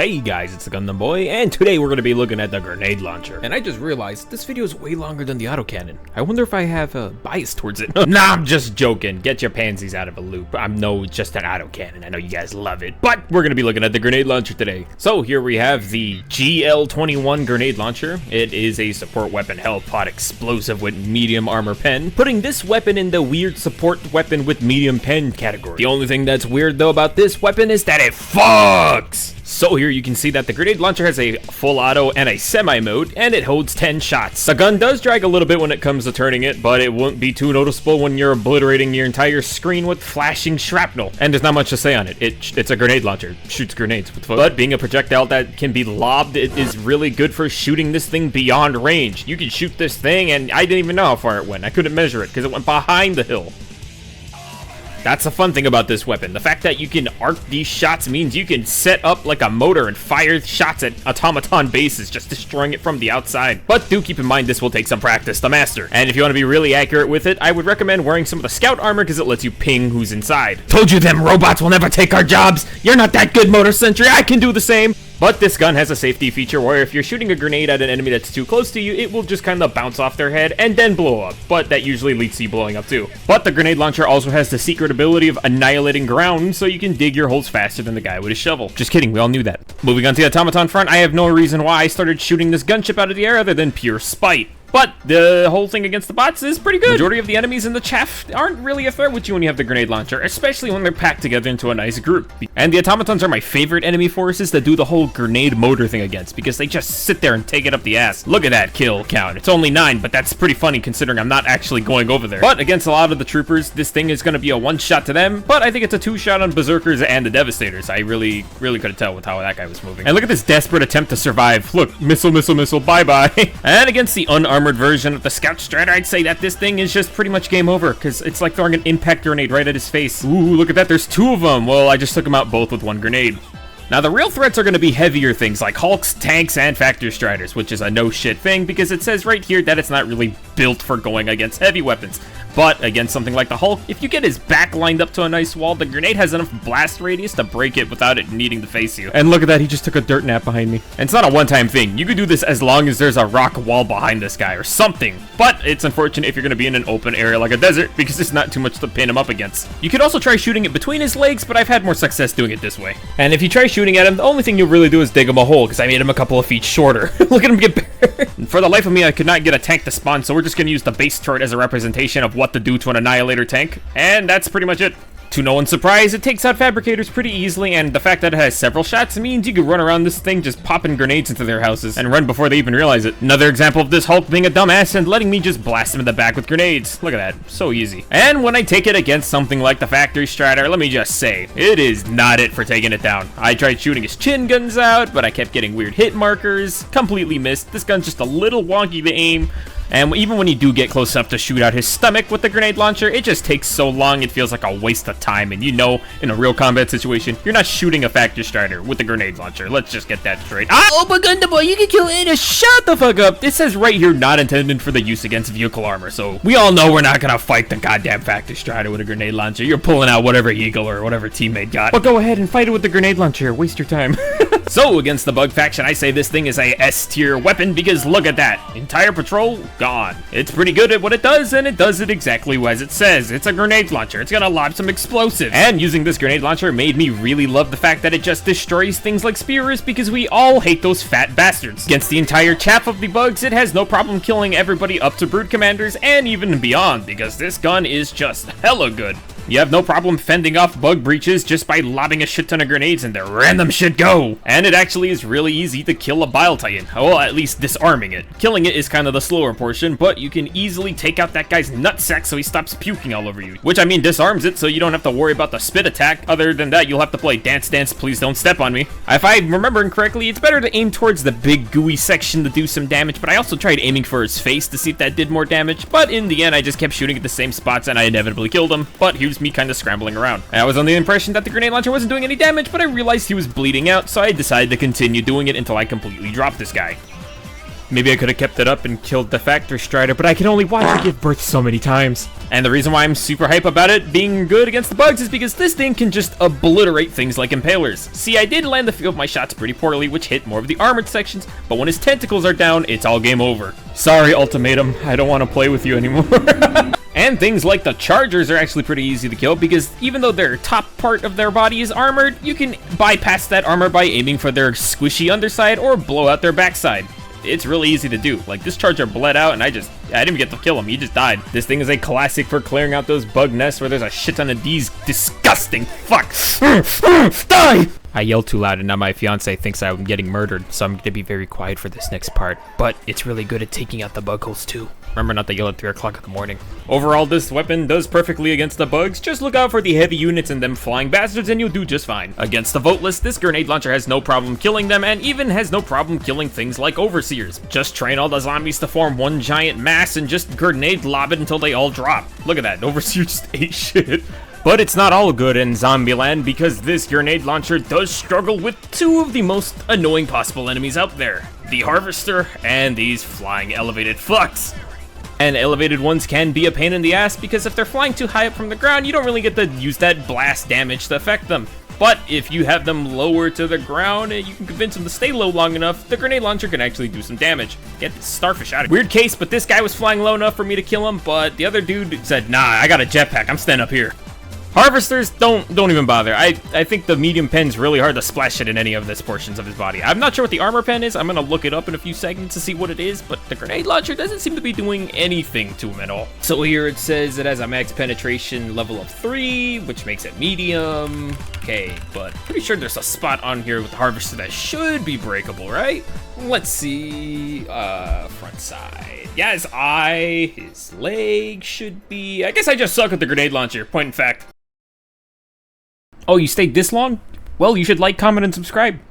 Hey guys, it's the Gundam Boy, and today we're going to be looking at the grenade launcher. And I just realized this video is way longer than the autocannon. I wonder if I have a bias towards it. Nah, I'm just joking. Get your pansies out of a loop. I'm just an autocannon. I know you guys love it. But we're going to be looking at the grenade launcher today. So here we have the GL21 grenade launcher. It is a support weapon health pod explosive with medium armor pen, putting this weapon in the weird support weapon with medium pen category. The only thing that's weird though about this weapon is that it fucks! So here you can see that the grenade launcher has a full auto and a semi mode, and it holds 10 shots. The gun does drag a little bit when it comes to turning it, but it won't be too noticeable when you're obliterating your entire screen with flashing shrapnel. And there's not much to say on it. It's a grenade launcher. It shoots grenades. But being a projectile that can be lobbed, it is really good for shooting this thing beyond range. You can shoot this thing, and I didn't even know how far it went. I couldn't measure it because it went behind the hill. That's the fun thing about this weapon. The fact that you can arc these shots means you can set up like a motor and fire shots at automaton bases, just destroying it from the outside. But do keep in mind this will take some practice to master. And if you want to be really accurate with it, I would recommend wearing some of the scout armor because it lets you ping who's inside. Told you them robots will never take our jobs. You're not that good, Motor Sentry. I can do the same. But this gun has a safety feature where if you're shooting a grenade at an enemy that's too close to you, it will just kind of bounce off their head and then blow up. But that usually leads to you blowing up too. But the grenade launcher also has the secret ability of annihilating ground, so you can dig your holes faster than the guy with his shovel. Just kidding, we all knew that. Moving on to the automaton front, I have no reason why I started shooting this gunship out of the air other than pure spite. But the whole thing against the bots is pretty good. Majority of the enemies in the chaff aren't really a threat with you when you have the grenade launcher, especially when they're packed together into a nice group. And the automatons are my favorite enemy forces to do the whole grenade motor thing against, because they just sit there and take it up the ass. Look at that kill count. It's only 9, but that's pretty funny considering I'm not actually going over there. But against a lot of the troopers, this thing is going to be a one-shot to them, but I think it's a 2-shot on Berserkers and the Devastators. I really couldn't tell with how that guy was moving. And look at this desperate attempt to survive. Look, missile, bye-bye. And against the unarmored version of the Scout Strider, I'd say that this thing is just pretty much game over, because it's like throwing an impact grenade right at his face. Ooh, look at that, there's 2 of them. Well, I just took them out both with 1 grenade. Now, the real threats are going to be heavier things like Hulks, tanks, and Factor Striders, which is a no-shit thing because it says right here that it's not really built for going against heavy weapons. But against something like the Hulk, if you get his back lined up to a nice wall, the grenade has enough blast radius to break it without it needing to face you. And look at that, he just took a dirt nap behind me. And it's not a one-time thing. You could do this as long as there's a rock wall behind this guy or something. But it's unfortunate if you're going to be in an open area like a desert because there's not too much to pin him up against. You could also try shooting it between his legs, but I've had more success doing it this way. And if you try shooting at him, the only thing you'll really do is dig him a hole because I made him a couple of feet shorter. Look at him get buried. For the life of me, I could not get a tank to spawn, so we're just going to use the base turret as a representation of what to do to an Annihilator tank, and that's pretty much it. To no one's surprise, it takes out Fabricators pretty easily, and the fact that it has several shots means you could run around this thing just popping grenades into their houses and run before they even realize it. Another example of this Hulk being a dumbass and letting me just blast him in the back with grenades. Look at that, so easy. And when I take it against something like the Factory Strider, let me just say, it is not it for taking it down. I tried shooting his chin guns out, but I kept getting weird hit markers, completely missed. This gun's just a little wonky to aim. And even when you do get close enough to shoot out his stomach with the grenade launcher, it just takes so long it feels like a waste of time. And you know, in a real combat situation, you're not shooting a Factor Strider with the grenade launcher. Let's just get that straight. Oh my Gundam Boy, you can kill Anna. Shut the fuck up. It says right here, not intended for the use against vehicle armor. So we all know we're not gonna fight the goddamn Factor Strider with a grenade launcher. You're pulling out whatever Eagle or whatever teammate got. But go ahead and fight it with the grenade launcher. Waste your time. So against the Bug faction, I say this thing is a S-tier weapon because look at that. Entire patrol, gone. It's pretty good at what it does, and it does it exactly as it says. It's a grenade launcher. It's gonna lob some explosives. And using this grenade launcher made me really love the fact that it just destroys things like spears because we all hate those fat bastards. Against the entire chaff of the Bugs, it has no problem killing everybody up to Brood Commanders and even beyond because this gun is just hella good. You have no problem fending off bug breaches just by lobbing a shit ton of grenades and their random shit go. And it actually is really easy to kill a Bile Titan. Well, at least disarming it. Killing it is kind of the slower portion, but you can easily take out that guy's nutsack so he stops puking all over you. Which, I mean, disarms it so you don't have to worry about the spit attack. Other than that, you'll have to play Dance Dance Please Don't Step on Me. If I'm remembering correctly, it's better to aim towards the big gooey section to do some damage, but I also tried aiming for his face to see if that did more damage. But in the end, I just kept shooting at the same spots and I inevitably killed him. But here's me kind of scrambling around. I was under the impression that the grenade launcher wasn't doing any damage, but I realized he was bleeding out, so I decided to continue doing it until I completely dropped this guy. Maybe I could have kept it up and killed the Factory Strider, but I can only watch it give birth so many times. And the reason why I'm super hype about it being good against the bugs is because this thing can just obliterate things like impalers. See, I did land the few of my shots pretty poorly, which hit more of the armored sections, but when his tentacles are down, it's all game over. Sorry, Ultimatum, I don't want to play with you anymore. And things like the Chargers are actually pretty easy to kill because even though their top part of their body is armored, you can bypass that armor by aiming for their squishy underside or blow out their backside. It's really easy to do. Like, this Charger bled out and I didn't even get to kill him, he just died. This thing is a classic for clearing out those bug nests where there's a shit ton of these disgusting fucks. Die! I yelled too loud and now my fiance thinks I'm getting murdered, so I'm gonna be very quiet for this next part. But it's really good at taking out the bug holes too. Remember not to yell at 3 o'clock in the morning. Overall, this weapon does perfectly against the bugs. Just look out for the heavy units and them flying bastards and you'll do just fine. Against the voteless, this grenade launcher has no problem killing them and even has no problem killing things like overseers. Just train all the zombies to form one giant mass and just grenade lob it until they all drop. Look at that, overseer just ate shit. But it's not all good in Zombieland because this grenade launcher does struggle with 2 of the most annoying possible enemies out there. The Harvester and these flying elevated fucks. And elevated ones can be a pain in the ass because if they're flying too high up from the ground, you don't really get to use that blast damage to affect them. But if you have them lower to the ground and you can convince them to stay low long enough, the grenade launcher can actually do some damage. Get the starfish out of here. Weird case, but this guy was flying low enough for me to kill him, but the other dude said, nah, I got a jetpack, I'm staying up here. Harvesters, don't even bother. I think the medium pen's really hard to splash it in any of this portions of his body. I'm not sure what the armor pen is. I'm gonna look it up in a few seconds to see what it is, but the grenade launcher doesn't seem to be doing anything to him at all. So here it says it has a max penetration level of 3, which makes it medium. Okay, but pretty sure there's a spot on here with the Harvester that should be breakable, right? Let's see, front side. Yeah, his eye, his leg should be... I guess I just suck at the grenade launcher, point in fact. Oh, you stayed this long? Well, you should like, comment, and subscribe.